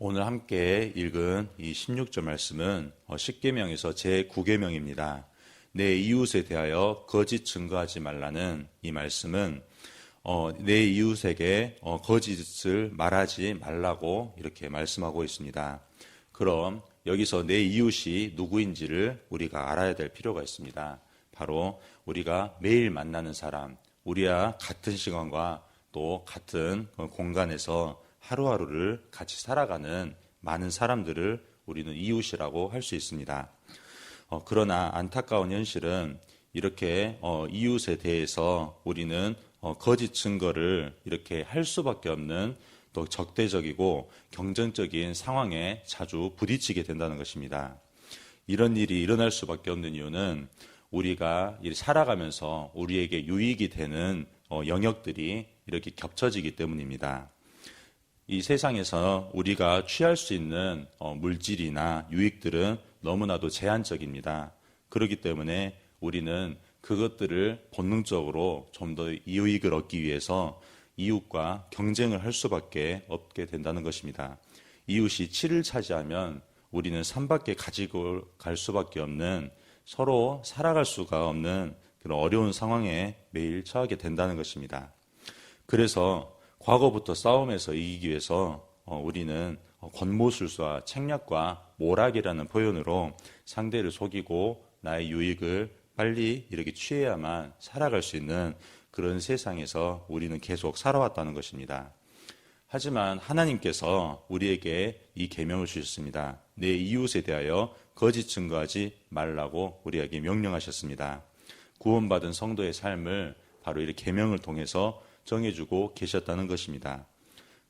오늘 함께 읽은 이 16절 말씀은 십계명에서 제9계명입니다. 내 이웃에 대하여 거짓 증거하지 말라는 이 말씀은 내 이웃에게 거짓을 말하지 말라고 이렇게 말씀하고 있습니다. 그럼 여기서 내 이웃이 누구인지를 우리가 알아야 될 필요가 있습니다. 바로 우리가 매일 만나는 사람, 우리와 같은 시간과 또 같은 공간에서 하루하루를 같이 살아가는 많은 사람들을 우리는 이웃이라고 할 수 있습니다. 그러나 안타까운 현실은 이렇게 이웃에 대해서 우리는 거짓 증거를 이렇게 할 수밖에 없는 또 적대적이고 경쟁적인 상황에 자주 부딪히게 된다는 것입니다. 이런 일이 일어날 수밖에 없는 이유는 우리가 살아가면서 우리에게 유익이 되는 영역들이 이렇게 겹쳐지기 때문입니다. 이 세상에서 우리가 취할 수 있는 물질이나 유익들은 너무나도 제한적입니다. 그렇기 때문에 우리는 그것들을 본능적으로 좀 더 이익을 얻기 위해서 이웃과 경쟁을 할 수밖에 없게 된다는 것입니다. 이웃이 7을 차지하면 우리는 3밖에 가지고 갈 수밖에 없는, 서로 살아갈 수가 없는 그런 어려운 상황에 매일 처하게 된다는 것입니다. 그래서 과거부터 싸움에서 이기기 위해서 우리는 권모술수와 책략과 모락이라는 표현으로 상대를 속이고 나의 유익을 빨리 이렇게 취해야만 살아갈 수 있는 그런 세상에서 우리는 계속 살아왔다는 것입니다. 하지만 하나님께서 우리에게 이 계명을 주셨습니다. 내 이웃에 대하여 거짓 증거하지 말라고 우리에게 명령하셨습니다. 구원받은 성도의 삶을 바로 이 계명을 통해서 정해주고 계셨다는 것입니다.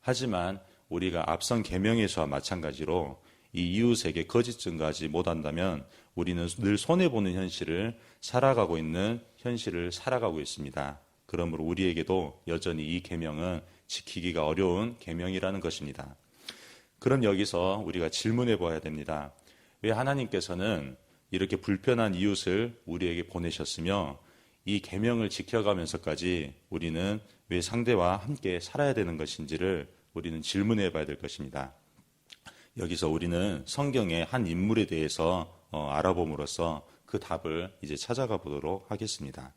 하지만 우리가 앞선 계명에서와 마찬가지로 이 이웃에게 거짓 증거하지 못한다면 우리는 늘 손해보는 현실을 살아가고 있는 현실을 살아가고 있습니다. 그러므로 우리에게도 여전히 이 계명은 지키기가 어려운 계명이라는 것입니다. 그럼 여기서 우리가 질문해 봐야 됩니다. 왜 하나님께서는 이렇게 불편한 이웃을 우리에게 보내셨으며 이 계명을 지켜가면서까지 우리는 왜 상대와 함께 살아야 되는 것인지를 우리는 질문해 봐야 될 것입니다. 여기서 우리는 성경의 한 인물에 대해서 알아봄으로써 그 답을 이제 찾아가 보도록 하겠습니다.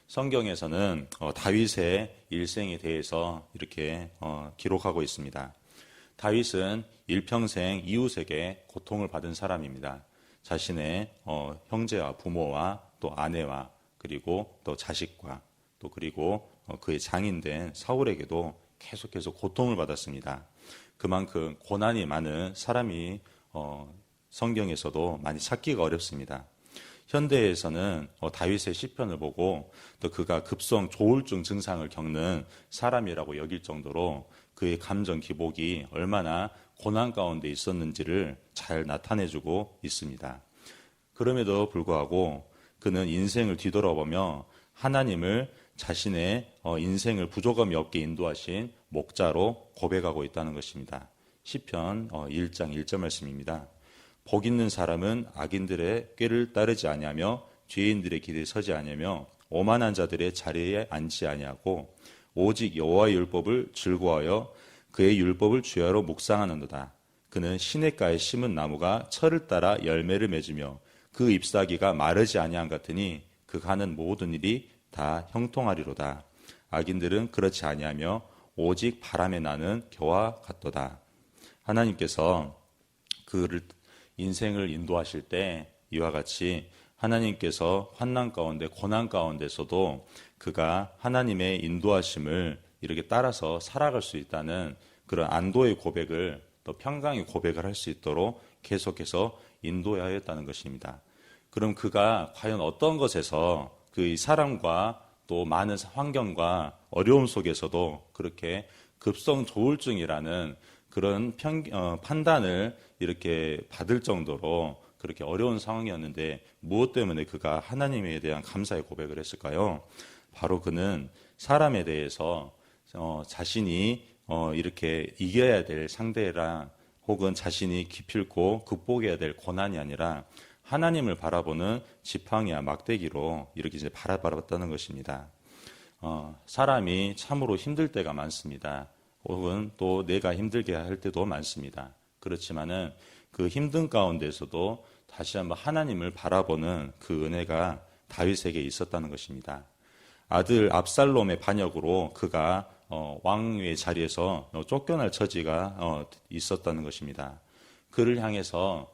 성경에서는 다윗의 일생에 대해서 이렇게 기록하고 있습니다. 다윗은 일평생 이웃에게 고통을 받은 사람입니다. 자신의 형제와 부모와 또 아내와 그리고 또 자식과 또 그리고 그의 장인된 사울에게도 계속해서 고통을 받았습니다. 그만큼 고난이 많은 사람이 성경에서도 많이 찾기가 어렵습니다. 현대에서는 다윗의 시편을 보고 또 그가 급성 조울증 증상을 겪는 사람이라고 여길 정도로 그의 감정 기복이 얼마나 고난 가운데 있었는지를 잘 나타내주고 있습니다. 그럼에도 불구하고 그는 인생을 뒤돌아보며 하나님을 자신의 인생을 부족함이 없게 인도하신 목자로 고백하고 있다는 것입니다. 시편 1장 1절 말씀입니다. 복 있는 사람은 악인들의 꾀를 따르지 아니하며 죄인들의 길에 서지 아니하며 오만한 자들의 자리에 앉지 아니하고 오직 여호와의 율법을 즐거워하여 그의 율법을 주야로 묵상하는도다. 그는 시냇가에 심은 나무가 철을 따라 열매를 맺으며 그 잎사귀가 마르지 아니한 같으니 그가 하는 모든 일이 다 형통하리로다. 악인들은 그렇지 아니하며 오직 바람에 나는 겨와 같도다. 하나님께서 그를 인생을 인도하실 때 이와 같이 하나님께서 환난 가운데 고난 가운데서도 그가 하나님의 인도하심을 이렇게 따라서 살아갈 수 있다는 그런 안도의 고백을 또 평강의 고백을 할 수 있도록 계속해서 인도하였다는 것입니다. 그럼 그가 과연 어떤 것에서 그 사람과 또 많은 환경과 어려움 속에서도 그렇게 급성 조울증이라는 그런 판단을 이렇게 받을 정도로 그렇게 어려운 상황이었는데 무엇 때문에 그가 하나님에 대한 감사의 고백을 했을까요? 바로 그는 사람에 대해서 자신이 이렇게 이겨야 될 상대랑 혹은 자신이 기필코 극복해야 될 고난이 아니라 하나님을 바라보는 지팡이와 막대기로 이렇게 이제 바라봤다는 것입니다. 사람이 참으로 힘들 때가 많습니다. 혹은 또 내가 힘들게 할 때도 많습니다. 그렇지만은 그 힘든 가운데서도 다시 한번 하나님을 바라보는 그 은혜가 다윗에게 있었다는 것입니다. 아들 압살롬의 반역으로 그가 왕위의 자리에서 쫓겨날 처지가 있었다는 것입니다. 그를 향해서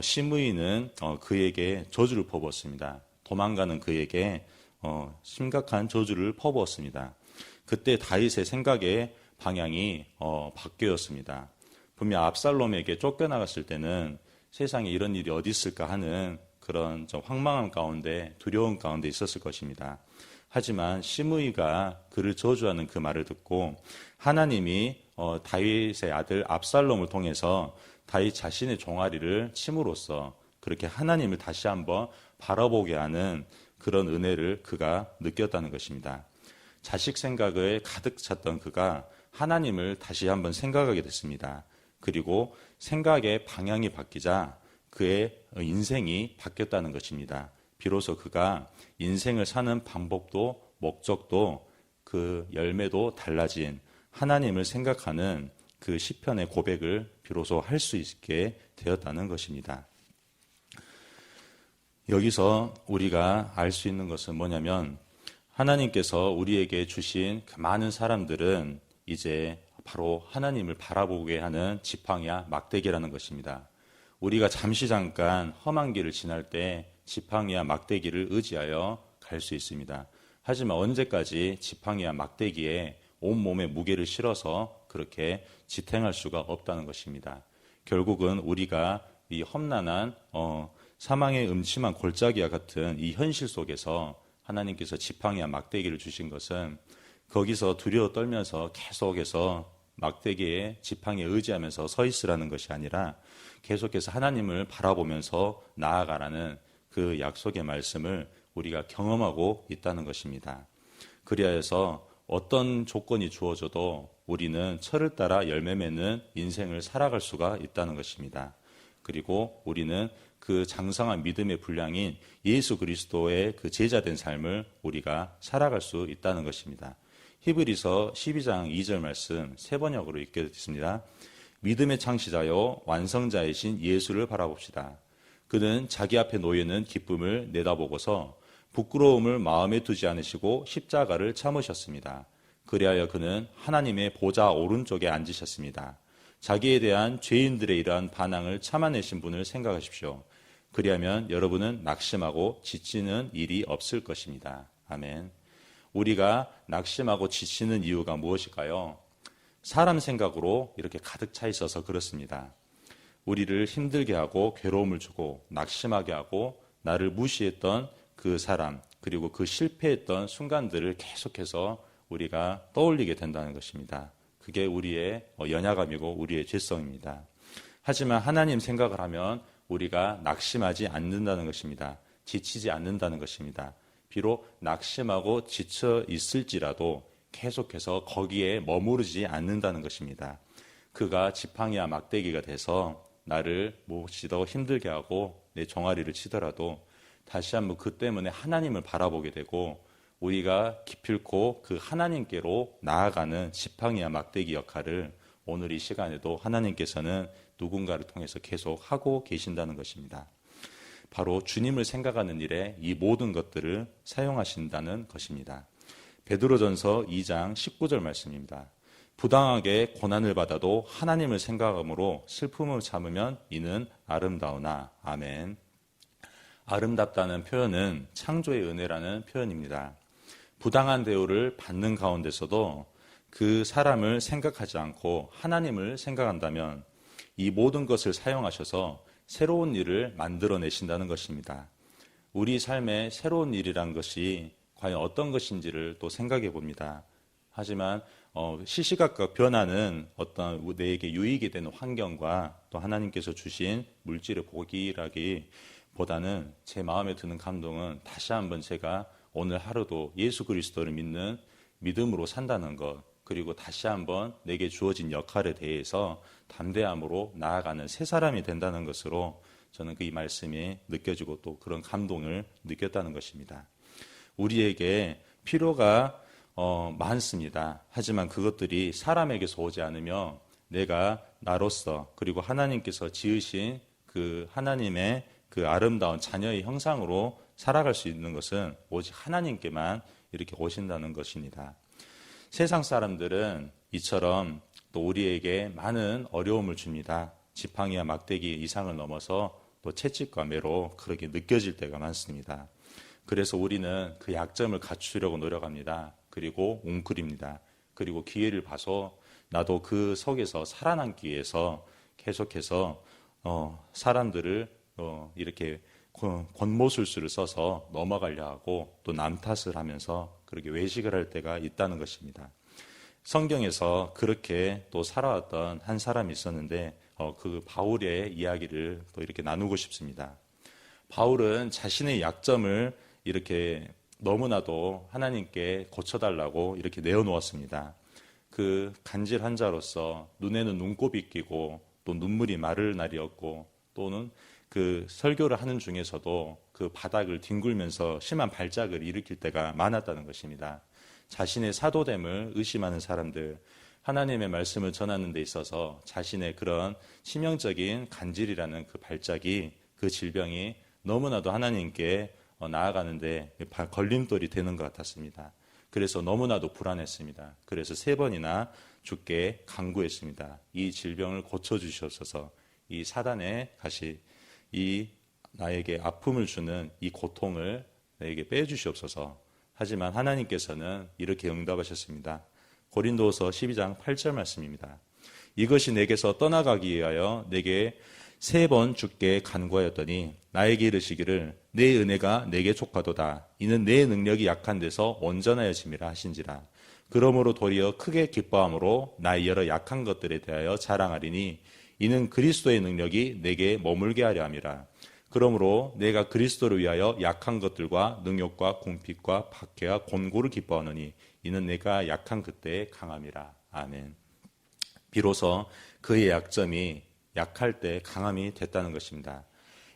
시므이는 그에게 저주를 퍼부었습니다. 도망가는 그에게 심각한 저주를 퍼부었습니다. 그때 다윗의 생각의 방향이 바뀌었습니다. 분명 압살롬에게 쫓겨나갔을 때는 세상에 이런 일이 어디 있을까 하는 그런 좀 황망함 가운데, 두려움 가운데 있었을 것입니다. 하지만 시므이가 그를 저주하는 그 말을 듣고 하나님이 다윗의 아들 압살롬을 통해서 다윗 자신의 종아리를 침으로써 그렇게 하나님을 다시 한번 바라보게 하는 그런 은혜를 그가 느꼈다는 것입니다. 자식 생각을 가득 찼던 그가 하나님을 다시 한번 생각하게 됐습니다. 그리고 생각의 방향이 바뀌자 그의 인생이 바뀌었다는 것입니다. 비로소 그가 인생을 사는 방법도 목적도 그 열매도 달라진 하나님을 생각하는 그 시편의 고백을 비로소 할 수 있게 되었다는 것입니다. 여기서 우리가 알 수 있는 것은 뭐냐면 하나님께서 우리에게 주신 그 많은 사람들은 이제 바로 하나님을 바라보게 하는 지팡이와 막대기라는 것입니다. 우리가 잠깐 험한 길을 지날 때 지팡이와 막대기를 의지하여 갈 수 있습니다. 하지만 언제까지 지팡이와 막대기에 온몸에 무게를 실어서 그렇게 지탱할 수가 없다는 것입니다. 결국은 우리가 이 험난한 사망의 음침한 골짜기와 같은 이 현실 속에서 하나님께서 지팡이와 막대기를 주신 것은 거기서 두려워 떨면서 계속해서 막대기에 지팡이에 의지하면서 서 있으라는 것이 아니라 계속해서 하나님을 바라보면서 나아가라는 그 약속의 말씀을 우리가 경험하고 있다는 것입니다. 그리하여서 어떤 조건이 주어져도 우리는 철을 따라 열매 맺는 인생을 살아갈 수가 있다는 것입니다. 그리고 우리는 그 장성한 믿음의 분량인 예수 그리스도의 그 제자된 삶을 우리가 살아갈 수 있다는 것입니다. 히브리서 12장 2절 말씀 세 번역으로 읽겠습니다. 믿음의 창시자요 완성자이신 예수를 바라봅시다. 그는 자기 앞에 놓여있는 기쁨을 내다보고서 부끄러움을 마음에 두지 않으시고 십자가를 참으셨습니다. 그리하여 그는 하나님의 보좌 오른쪽에 앉으셨습니다. 자기에 대한 죄인들의 이러한 반항을 참아내신 분을 생각하십시오. 그리하면 여러분은 낙심하고 지치는 일이 없을 것입니다. 아멘. 우리가 낙심하고 지치는 이유가 무엇일까요? 사람 생각으로 이렇게 가득 차 있어서 그렇습니다. 우리를 힘들게 하고 괴로움을 주고 낙심하게 하고 나를 무시했던 그 사람 그리고 그 실패했던 순간들을 계속해서 우리가 떠올리게 된다는 것입니다. 그게 우리의 연약함이고 우리의 죄성입니다. 하지만 하나님 생각을 하면 우리가 낙심하지 않는다는 것입니다. 지치지 않는다는 것입니다. 비록 낙심하고 지쳐 있을지라도 계속해서 거기에 머무르지 않는다는 것입니다. 그가 지팡이와 막대기가 돼서 나를 몹시 더 힘들게 하고 내 종아리를 치더라도 다시 한번 그 때문에 하나님을 바라보게 되고 우리가 기필코 그 하나님께로 나아가는 지팡이와 막대기 역할을 오늘 이 시간에도 하나님께서는 누군가를 통해서 계속 하고 계신다는 것입니다. 바로 주님을 생각하는 일에 이 모든 것들을 사용하신다는 것입니다. 베드로전서 2장 19절 말씀입니다. 부당하게 고난을 받아도 하나님을 생각함으로 슬픔을 참으면 이는 아름다우나. 아멘. 아름답다는 표현은 창조의 은혜라는 표현입니다. 부당한 대우를 받는 가운데서도 그 사람을 생각하지 않고 하나님을 생각한다면 이 모든 것을 사용하셔서 새로운 일을 만들어내신다는 것입니다. 우리 삶에 새로운 일이란 것이 과연 어떤 것인지를 또 생각해 봅니다. 하지만 시시각각 변하는 어떤 내게 유익이 되는 환경과 또 하나님께서 주신 물질의 복이라기보다는 제 마음에 드는 감동은 다시 한번 제가 오늘 하루도 예수 그리스도를 믿는 믿음으로 산다는 것, 그리고 다시 한번 내게 주어진 역할에 대해서 담대함으로 나아가는 새 사람이 된다는 것으로 저는 이 말씀이 느껴지고 또 그런 감동을 느꼈다는 것입니다. 우리에게 필요가 많습니다. 하지만 그것들이 사람에게서 오지 않으며 내가 나로서 그리고 하나님께서 지으신 그 하나님의 그 아름다운 자녀의 형상으로 살아갈 수 있는 것은 오직 하나님께만 이렇게 오신다는 것입니다. 세상 사람들은 이처럼 또 우리에게 많은 어려움을 줍니다. 지팡이와 막대기 이상을 넘어서 또 채찍과 매로 그렇게 느껴질 때가 많습니다. 그래서 우리는 그 약점을 갖추려고 노력합니다. 그리고 웅크립니다. 그리고 기회를 봐서 나도 그 속에서 살아남기 위해서 계속해서 사람들을 이렇게 권모술수를 써서 넘어가려 하고 또 남 탓을 하면서 그렇게 외식을 할 때가 있다는 것입니다. 성경에서 그렇게 또 살아왔던 한 사람이 있었는데 그 바울의 이야기를 또 이렇게 나누고 싶습니다. 바울은 자신의 약점을 이렇게 너무나도 하나님께 고쳐달라고 이렇게 내어놓았습니다. 그 간질 환자로서 눈에는 눈곱이 끼고 또 눈물이 마를 날이었고 또는 그 설교를 하는 중에서도 그 바닥을 뒹굴면서 심한 발작을 일으킬 때가 많았다는 것입니다. 자신의 사도됨을 의심하는 사람들, 하나님의 말씀을 전하는 데 있어서 자신의 그런 치명적인 간질이라는 그 발작이, 그 질병이 너무나도 하나님께 나아가는데 걸림돌이 되는 것 같았습니다. 그래서 너무나도 불안했습니다. 그래서 3번이나 주께 간구했습니다. 이 질병을 고쳐주시옵소서. 이 사단의 가시, 이 나에게 아픔을 주는 이 고통을 나에게 빼주시옵소서. 하지만 하나님께서는 이렇게 응답하셨습니다. 고린도후서 12장 8절 말씀입니다. 이것이 내게서 떠나가기 위하여 내게 3번 주께 간구하였더니 나에게 이르시기를 내 은혜가 내게 족하도다. 이는 내 능력이 약한 데서 온전하여짐이라 하신지라. 그러므로 도리어 크게 기뻐함으로 나의 여러 약한 것들에 대하여 자랑하리니 이는 그리스도의 능력이 내게 머물게 하려 함이라. 그러므로 내가 그리스도를 위하여 약한 것들과 능욕과 궁핍과 박해와 곤고를 기뻐하노니 이는 내가 약한 그때의 강함이라. 아멘. 비로소 그의 약점이 약할 때 강함이 됐다는 것입니다.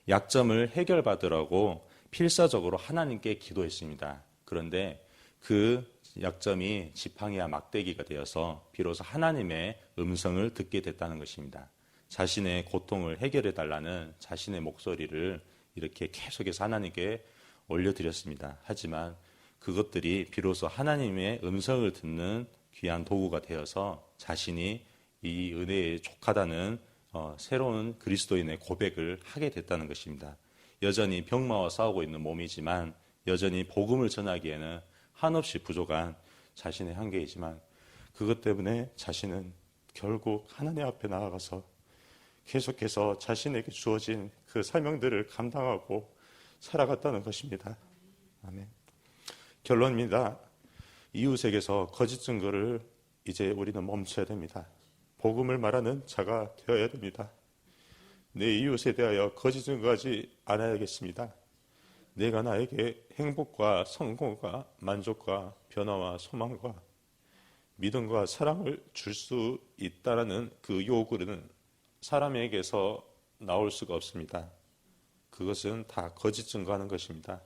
약점을 해결받으라고 필사적으로 하나님께 기도했습니다. 그런데 그 약점이 지팡이와 막대기가 되어서 비로소 하나님의 음성을 듣게 됐다는 것입니다. 자신의 고통을 해결해 달라는 자신의 목소리를 이렇게 계속해서 하나님께 올려드렸습니다. 하지만 그것들이 비로소 하나님의 음성을 듣는 귀한 도구가 되어서 자신이 이 은혜에 족하다는 새로운 그리스도인의 고백을 하게 됐다는 것입니다. 여전히 병마와 싸우고 있는 몸이지만 여전히 복음을 전하기에는 한없이 부족한 자신의 한계이지만 그것 때문에 자신은 결국 하나님 앞에 나아가서 계속해서 자신에게 주어진 그 사명들을 감당하고 살아갔다는 것입니다. 아멘. 결론입니다. 이웃에게서 거짓 증거를 이제 우리는 멈춰야 됩니다. 복음을 말하는 자가 되어야 됩니다. 내 이웃에 대하여 거짓 증거하지 않아야겠습니다. 내가 나에게 행복과 성공과 만족과 변화와 소망과 믿음과 사랑을 줄 수 있다라는 그 요구는 사람에게서 나올 수가 없습니다. 그것은 다 거짓 증거하는 것입니다.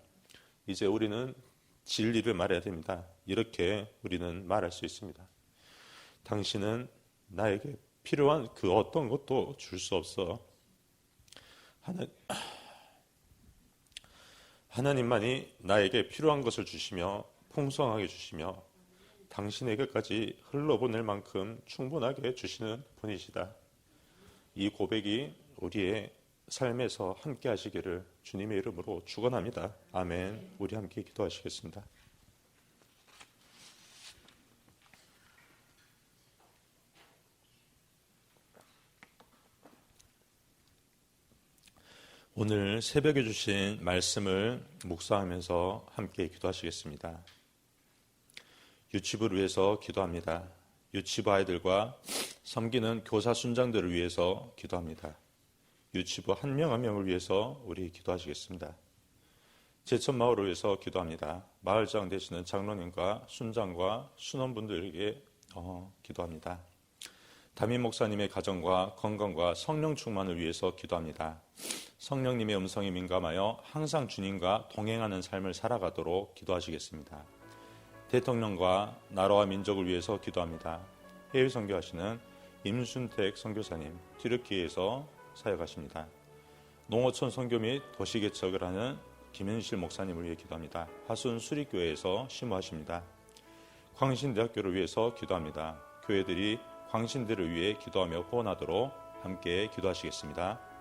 이제 우리는 진리를 말해야 됩니다. 이렇게 우리는 말할 수 있습니다. 당신은 나에게 필요한 그 어떤 것도 줄 수 없어. 하나님만이 나에게 필요한 것을 주시며 풍성하게 주시며 당신에게까지 흘러보낼 만큼 충분하게 주시는 분이시다. 이 고백이 우리의 삶에서 함께 하시기를 주님의 이름으로 축원합니다. 아멘. 우리 함께 기도하시겠습니다. 오늘 새벽에 주신 말씀을 묵상하면서 함께 기도하시겠습니다. 유치부를 위해서 기도합니다. 유치부 아이들과 섬기는 교사 순장들을 위해서 기도합니다. 유치부 한 명 한 명을 위해서 우리 기도하시겠습니다. 제천마을을 위해서 기도합니다. 마을장 되시는 장로님과 순장과 순원분들에게 기도합니다. 담임 목사님의 가정과 건강과 성령 충만을 위해서 기도합니다. 성령님의 음성에 민감하여 항상 주님과 동행하는 삶을 살아가도록 기도하시겠습니다. 대통령과 나라와 민족을 위해서 기도합니다. 해외 선교하시는 임순택 선교사님, 튀르키예에서 사역하십니다. 농어촌 선교 및 도시개척을 하는 김현실 목사님을 위해 기도합니다. 화순 수리교회에서 심호하십니다. 광신대학교를 위해서 기도합니다. 교회들이 광신대를 위해 기도하며 후원하도록 함께 기도하시겠습니다.